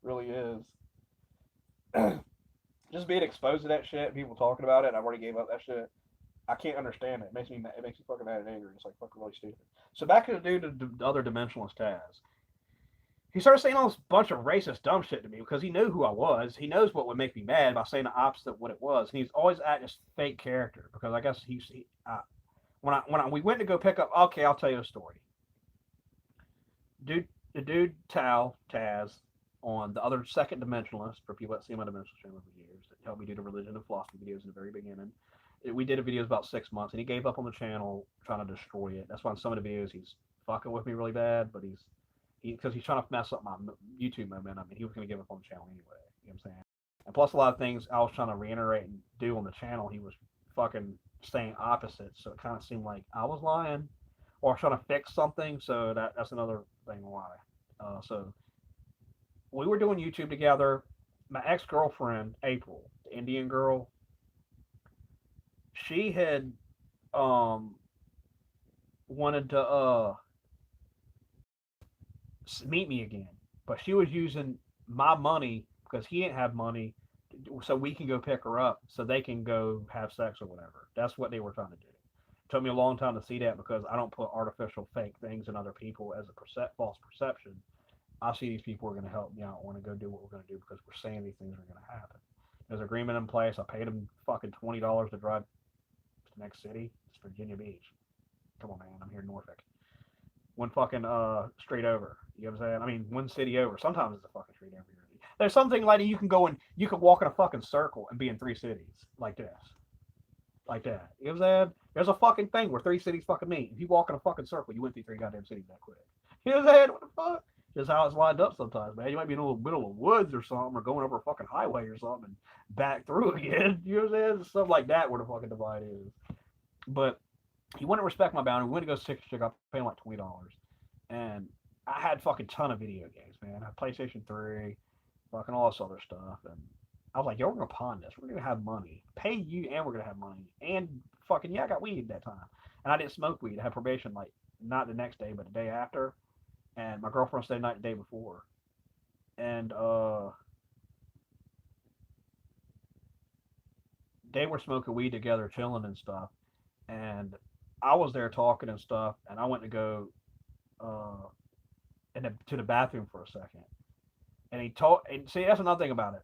Really is. Just being exposed to that shit, people talking about it, and I've already gave up that shit. I can't understand it. It makes me mad. It makes me fucking mad and angry. It's like fucking really stupid. So back to the dude, the other dimensionalist Taz. He started saying all this bunch of racist dumb shit to me because he knew who I was. He knows what would make me mad by saying the opposite of what it was, and he's always acting this fake character because I guess we went to go pick up. Okay, I'll tell you a story. Dude, the dude Taz on the other second dimensionalist for people that see my dimensional channel for years that helped me do the religion and philosophy videos in the very beginning. We did a videos about 6 months, and he gave up on the channel trying to destroy it. That's why in some of the videos he's fucking with me really bad, but because he's trying to mess up my YouTube momentum, and he was going to give up on the channel anyway. You know what I'm saying? And plus, a lot of things I was trying to reiterate and do on the channel, he was fucking saying opposite. So it kind of seemed like I was lying or trying to fix something. So that's another thing why. So we were doing YouTube together. My ex girlfriend, April, the Indian girl, she had um wanted to meet me again, but she was using my money because he didn't have money, so we can go pick her up, so they can go have sex or whatever. That's what they were trying to do. It took me a long time to see that because I don't put artificial fake things in other people as a false perception. I see these people are going to help me out, want to go do what we're going to do because we're saying these things are going to happen. There's an agreement in place. I paid them fucking $20 to drive to the next city. It's Virginia Beach. Come on, man. I'm here in Norfolk. One fucking straight over. You know what I'm saying? I mean, one city over. Sometimes it's a fucking straight over. There's something like you can go and you can walk in a fucking circle and be in 3 cities like this, like that. You know what I'm saying? There's a fucking thing where 3 cities fucking meet. If you walk in a fucking circle, you went through 3 goddamn cities that quick. You know what I'm saying? What the fuck? Just how it's lined up sometimes, man. You might be in the middle of woods or something, or going over a fucking highway or something, and back through again. You know what I'm saying? Stuff like that where the fucking divide is. But he wouldn't respect my boundary. We went to go stick chick. I paid him like $20, and I had fucking ton of video games, man. I had PlayStation 3, fucking all this other stuff, and I was like, yo, we're gonna pawn this. We're gonna have money, pay you, and we're gonna have money, and fucking yeah, I got weed that time, and I didn't smoke weed. I had probation like not the next day, but the day after, and my girlfriend stayed the night the day before, and they were smoking weed together, chilling and stuff, and I was there talking and stuff, and I went to go uh to the bathroom for a second, and he told, and see, that's another thing about it.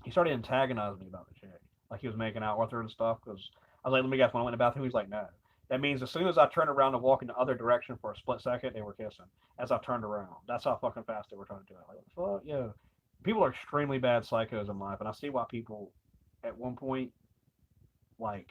He started antagonizing me about the chick, like he was making out with her and stuff. Because I was like, let me guess, when I went to the bathroom, he's like, no. That means as soon as I turned around to walk in the other direction for a split second, they were kissing. As I turned around, that's how fucking fast they were trying to do it. Like, fuck yeah. People are extremely bad psychos in life, and I see why people, at one point, like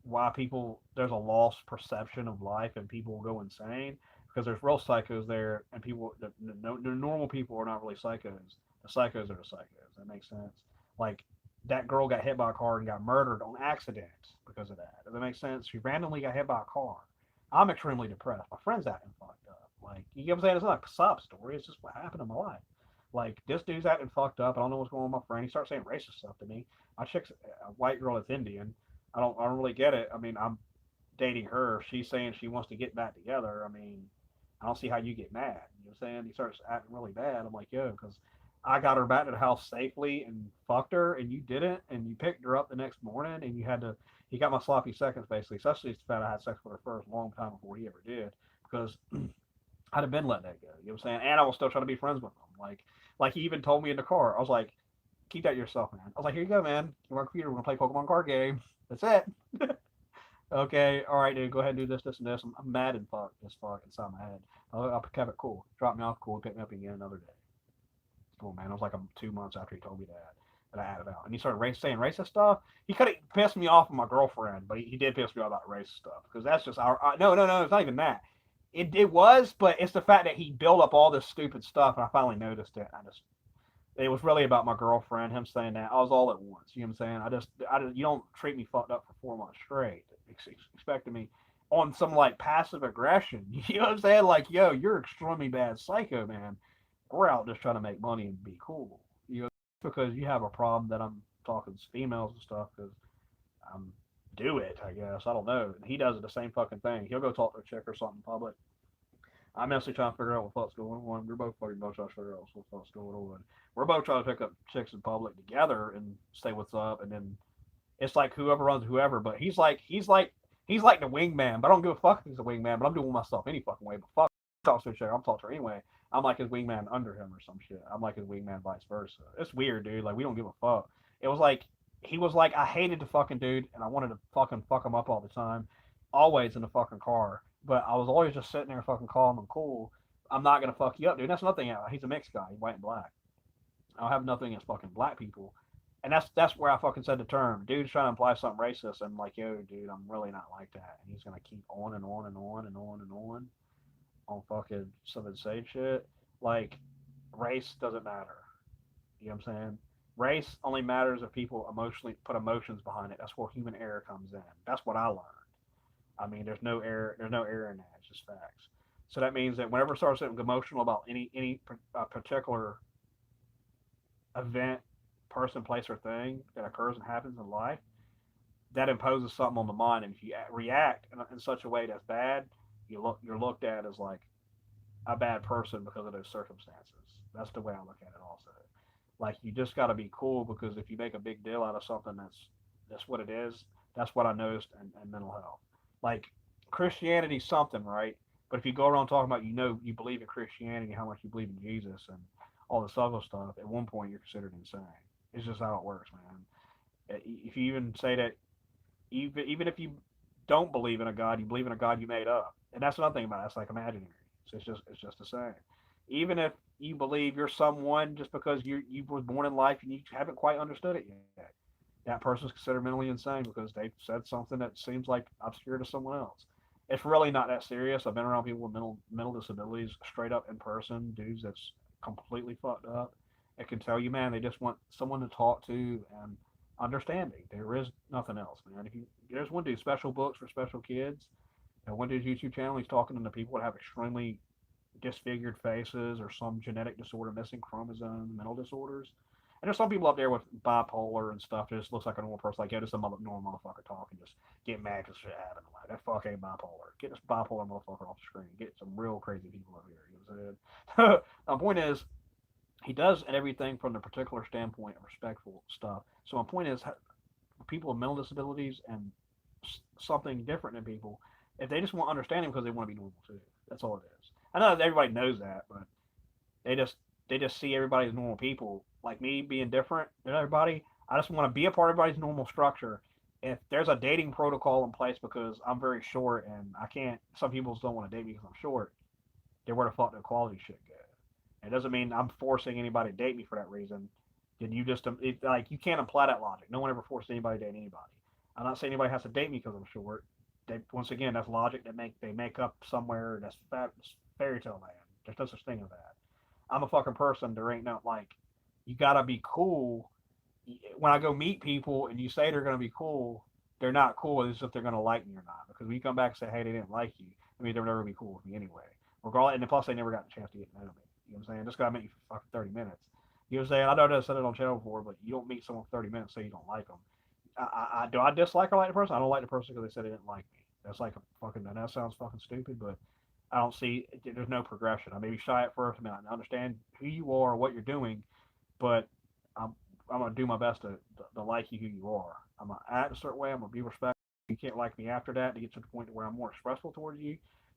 why people there's a lost perception of life and people go insane because there's real psychos there and people the normal people are not really psychos. The psychos are the psychos. That makes sense. Like that girl got hit by a car and got murdered on accident because of that. Does that make sense? She randomly got hit by a car. I'm extremely depressed. My friend's acting fucked up. Like you know what I'm saying? It's not a sob story. It's just what happened in my life. Like this dude's acting fucked up. I don't know what's going on with my friend. He starts saying racist stuff to me. My chick's a white girl that's Indian. I don't really get it. I mean, I'm dating her. She's saying she wants to get back together. I mean, I don't see how you get mad. You know what I'm saying? He starts acting really bad. I'm like, yo, because I got her back to the house safely and fucked her, and you didn't, and you picked her up the next morning, and you had to. He got my sloppy seconds basically, especially the fact I had sex with her first long time before he ever did, because I'd have been letting that go. You know what I'm saying? And I was still trying to be friends with him. Like he even told me in the car. I was like, keep that to yourself, man. I was like, here you go, man. You're on computer. We're gonna play Pokemon card game. That's it. Okay, all right, dude. Go ahead and do this, this, and this. I'm mad and fuck this fuck inside my head. I'll kept it cool. Drop me off cool. Pick me up again another day. Cool, man. It was like 2 months after he told me that I had it out, and he started saying racist stuff. He could have pissed me off with my girlfriend, but he did piss me off about racist stuff because that's just our. No. It's not even that. It was, but it's the fact that he built up all this stupid stuff, and I finally noticed it. It was really about my girlfriend, him saying that. I was all at once. You know what I'm saying? You don't treat me fucked up for 4 months straight, expecting me on some like passive aggression. You know what I'm saying? Like, yo, you're extremely bad psycho, man. We're out just trying to make money and be cool. You know, because you have a problem that I'm talking to females and stuff because I'm do it, I guess. I don't know. And he does it the same fucking thing. He'll go talk to a chick or something in public. I'm actually trying to figure out what the fuck's going on. We're both fucking both trying to figure out what the fuck's going on. We're both trying to pick up chicks in public together and say what's up, and then it's like whoever runs whoever. But he's like the wingman. But I don't give a fuck if he's the wingman. But I'm doing myself any fucking way. But fuck, talk to a chick. I'm talking to her anyway. I'm like his wingman under him or some shit. I'm like his wingman vice versa. It's weird, dude. Like we don't give a fuck. It was like he was like I hated the fucking dude and I wanted to fucking fuck him up all the time, always in the fucking car. But I was always just sitting there fucking calm and cool. I'm not gonna fuck you up, dude. That's nothing. He's a mixed guy. He's white and black. I don't have nothing against fucking black people. And that's where I fucking said the term. Dude's trying to imply something racist. I'm like, yo, dude, I'm really not like that. And he's gonna keep on and on and on and on and on fucking some insane shit. Like, race doesn't matter. You know what I'm saying? Race only matters if people emotionally put emotions behind it. That's where human error comes in. That's what I learned. I mean, there's no error. There's no error in that. It's just facts. So that means that whenever I start getting emotional about any particular event, person, place, or thing that occurs and happens in life, that imposes something on the mind. And if you react in such a way that's bad, you're looked at as like a bad person because of those circumstances. That's the way I look at it. Also, like you just got to be cool because if you make a big deal out of something that's what it is. That's what I noticed in mental health. Like Christianity's something, right? But if you go around talking about you believe in Christianity, how much you believe in Jesus and all this other stuff, at one point you're considered insane. It's just how it works, man. If you even say that, even if you don't believe in a God, you believe in a God you made up, and that's another thing about it. It's like imaginary. So it's just the same. Even if you believe you're someone just because you were born in life and you haven't quite understood it yet, that person's considered mentally insane because they said something that seems like obscure to someone else. It's really not that serious. I've been around people with mental disabilities, straight up in person, dudes that's completely fucked up. It can tell you, man, they just want someone to talk to and understanding. There is nothing else, man. If you there's one dude, special books for special kids, and one dude's YouTube channel, he's talking to the people that have extremely disfigured faces or some genetic disorder, missing chromosomes, mental disorders. And there's some people up there with bipolar and stuff that just looks like a normal person, like, yo, just a normal motherfucker talking, just get mad because shit happened. Like, that fuck ain't bipolar. Get this bipolar motherfucker off the screen. Get some real crazy people up here. You know what I'm saying? My point is, he does everything from the particular standpoint of respectful stuff. So my point is, people with mental disabilities and something different than people, if they just want understanding because they want to be normal too, that's all it is. I know that everybody knows that, but they just they just see everybody as normal people. Like me being different than everybody, I just want to be a part of everybody's normal structure. If there's a dating protocol in place because I'm very short and I can't, some people don't want to date me because I'm short. Then where the fuck did quality shit go? It doesn't mean I'm forcing anybody to date me for that reason. Then you just like you can't apply that logic. No one ever forced anybody to date anybody. I'm not saying anybody has to date me because I'm short. Once again, that's logic that they make up somewhere. That's fairy tale land. There's no such thing as that. I'm a fucking person. There ain't no like. You gotta be cool. When I go meet people and you say they're gonna be cool, they're not cool as if they're gonna like me or not. Because when you come back and say, hey, they didn't like you, I mean they're never gonna be cool with me anyway. Regardless, and plus they never got the chance to get to know me. You know what I'm saying? Just gotta meet you for fucking 30 minutes. You know what I'm saying? I know I said it on channel before, but you don't meet someone for 30 minutes so you don't like them. Do I dislike or like the person? I don't like the person because they said they didn't like me. That's like a fucking. That sounds fucking stupid, but I don't see. There's no progression. I may be shy at first. I mean, I understand who you are, what you're doing, but I'm I'm gonna do my best to like you who you are. I'm gonna act a certain way. I'm gonna be respectful. You can't like me after that to get to the point where I'm more expressive towards you.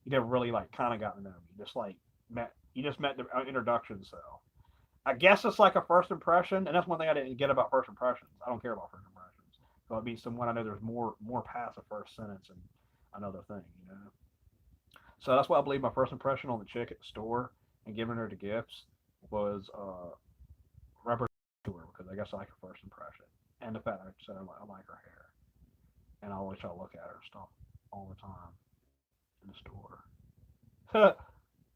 You never really like kind of got to know me. Just like met. You just met the introduction, so I guess it's like a first impression, and that's one thing I didn't get about first impressions. I don't care about first impressions. So it'd be someone I know there's more past the first sentence and another thing, you know. So that's why I believe my first impression on the chick at the store and giving her the gifts was representative to her because I guess I like her first impression and the fact that I said I like her hair and I always try to look at her and stuff all the time in the store.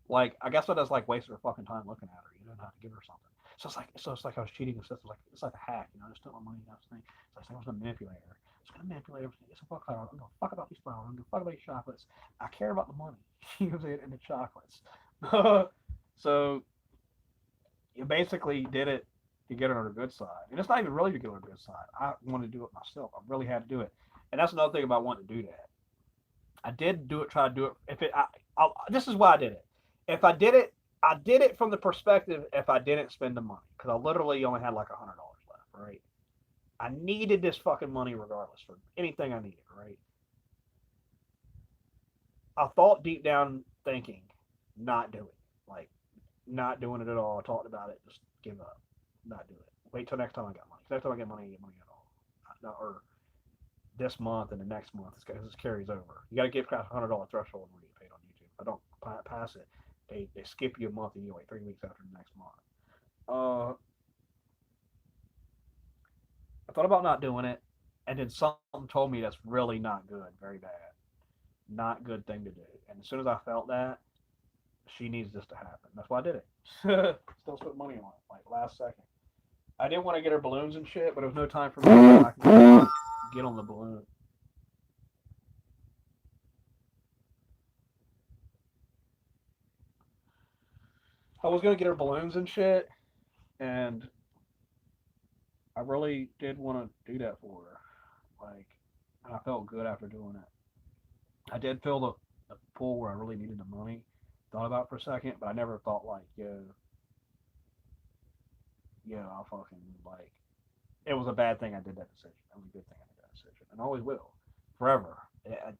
Like I guess I just like wasted her fucking time looking at her, you know, not to give her something. So it's like I was cheating and stuff. It's like a hack, you know. I just took my money and everything. So I was gonna manipulate her. I was gonna manipulate everything. It's a fuck her. I'm gonna fuck about these flowers. I'm gonna fuck about these chocolates. I care about the money. You know what I'm saying? And the chocolates. So you basically did it to get her on her good side, and it's not even really to get her on her good side. I wanted to do it myself. I really had to do it, and that's another thing about wanting to do that. I did do it. Try to do it. If it, this is why I did it. If I did it from the perspective if I didn't spend the money because I literally only had like $100 left, right? I needed this fucking money regardless for anything I needed, right? I thought deep down thinking, not doing it, like not doing it at all. I talked about it, just give up, not do it. Wait till next time I got money. Next time I get money, I get money at all. Or this month and the next month, this carries over. You got to get past $100 threshold when you get paid on YouTube. If I don't pass it, they skip you a month and you wait 3 weeks after the next month. Uh, I thought about not doing it, and then something told me that's really not good, very bad, not good thing to do. And as soon as I felt that, she needs this to happen. That's why I did it. Still spent money on it, like last second. I didn't want to get her balloons and shit, but there was no time for me to get on the balloon. I was gonna get her balloons and shit, and I really did want to do that for her. Like, and I felt good after doing it. I did feel the pull where I really needed the money. Thought about it for a second, but I never thought like, I'll fucking like. It was a bad thing I did that decision. It was a good thing I did that decision, and I always will, forever.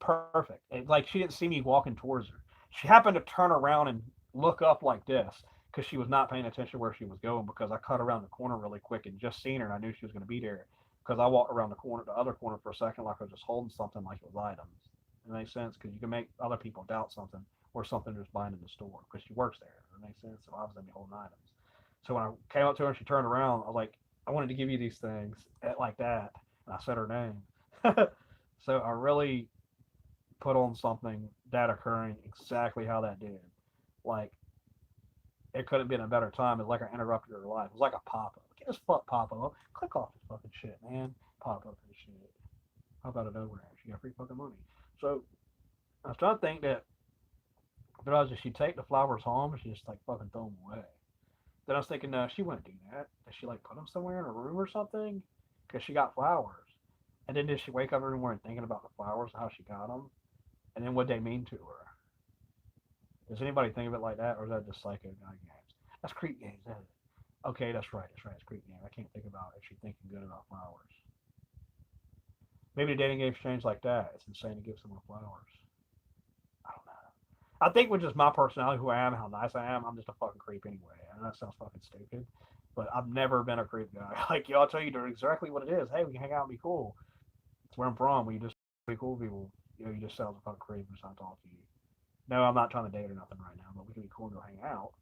Perfect. Like she didn't see me walking towards her. She happened to turn around and look up like this because she was not paying attention where she was going because I cut around the corner really quick and just seen her and I knew she was going to be there because I walked around the other corner for a second like I was just holding something like it was items. It makes sense because you can make other people doubt something or something just buying in the store because she works there. It makes sense. So I was going to be holding items. So when I came up to her and she turned around, I was like, I wanted to give you these things like that. And I said her name. So I really put on something that occurring exactly how that did. Like, it could have been a better time. It's like I interrupted her life. It was like a pop up. Get this fuck pop up. Click off this fucking shit, man. Pop up this shit. How about it over? She got free fucking money. So I was trying to think that if I was just she take the flowers home and she just like fucking throw them away. Then I was thinking, no, she wouldn't do that. Did she like put them somewhere in her room or something? Because she got flowers. And then did she wake up every morning thinking about the flowers and how she got them? And then what they mean to her? Does anybody think of it like that, or is that just psycho guy games? That's creep games, isn't it? Okay, that's right. That's right. It's creep game. I can't think about actually thinking good about flowers. Maybe the dating game's changed like that. It's insane to give someone flowers. I don't know. I think with just my personality, who I am, how nice I am, I'm just a fucking creep anyway. I know that sounds fucking stupid, but I've never been a creep guy. Like, I'll tell you exactly what it is. Hey, we can hang out and be cool. It's where I'm from. We just be cool people. You just sound like a fucking creep and trying to talk to you. No, I'm not trying to date or nothing right now, but we can be cool and go hang out.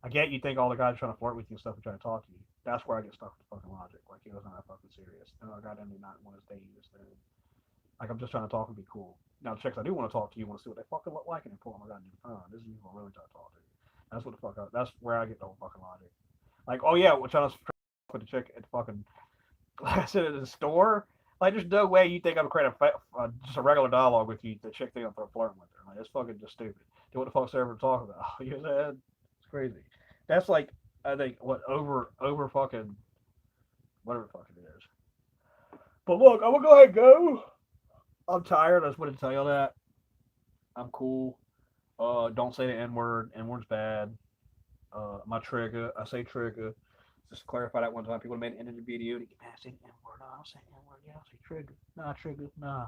I get you think all the guys trying to flirt with you and stuff and trying to talk to you. That's where I get stuck with the fucking logic. Like, he was not that fucking serious. No, I got him not want to date you just then. Like, I'm just trying to talk and be cool. Now, the chicks I do want to talk to you want to see what they fucking look like and then pull on my goddamn phone. This is people really trying to talk to you. That's what the fuck. That's where I get the whole fucking logic. Like, oh yeah, we're trying to with the chick at the fucking, like I said, at the store. Like, there's no way you think I'm creating just a regular dialogue with you. The chick think I'm flirting with her. Like, it's fucking just stupid. What the fuck's there ever to talk about? You know what I'm saying? It's crazy. That's like, I think what over fucking whatever the fuck it is. But look, I'm gonna go ahead and go. I'm tired. I just wanted to tell you that. I'm cool. Don't say the N word. N word's bad. My trigger. I say trigger. Just to clarify that one time. People made an end of the video. They get past the N word. No, I don't say N word. Yeah, I say trigger. Nah, trigger. Nah.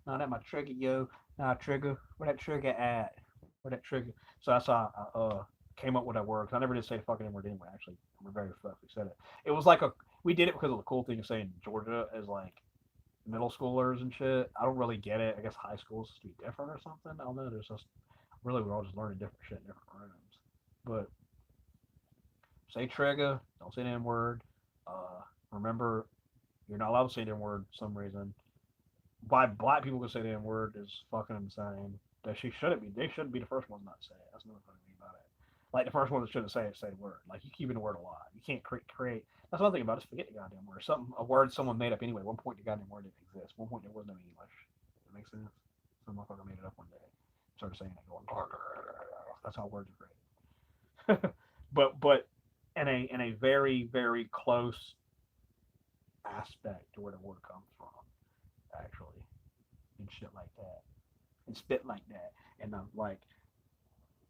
Nah, that my trigger, yo. Nah, trigger. Where that trigger at? Where that trigger? So that's how I came up with that word. Cause I never did say the fucking N word anyway. Actually, we're very respectfully said it. It was like we did it because of the cool thing of saying Georgia as like middle schoolers and shit. I don't really get it. I guess high school's supposed to be different or something. I don't know. There's just really we're all just learning different shit in different rooms. But say trigger, don't say the N word. Remember, you're not allowed to say the N word for some reason. Why black people can say the N word is fucking insane. That she shouldn't be. They shouldn't be the first ones not to say it. That's another funny thing about it. Like the first one that shouldn't say the word. Like you keeping the word alive. You can't create. That's another thing about it. Just forget the goddamn word. Something a word someone made up anyway. At one point the goddamn word didn't exist. At one point there was no English. That makes sense. Some motherfucker made it up one day. Started saying it, going. That's how words are created. but in a very very close aspect to where the word comes from, actually, and shit like that, and spit like that, and like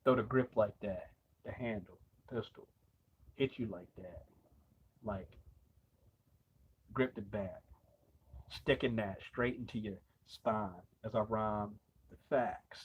throw the grip like that, the handle, pistol, hit you like that, like grip it back, sticking that straight into your spine as I rhyme the facts.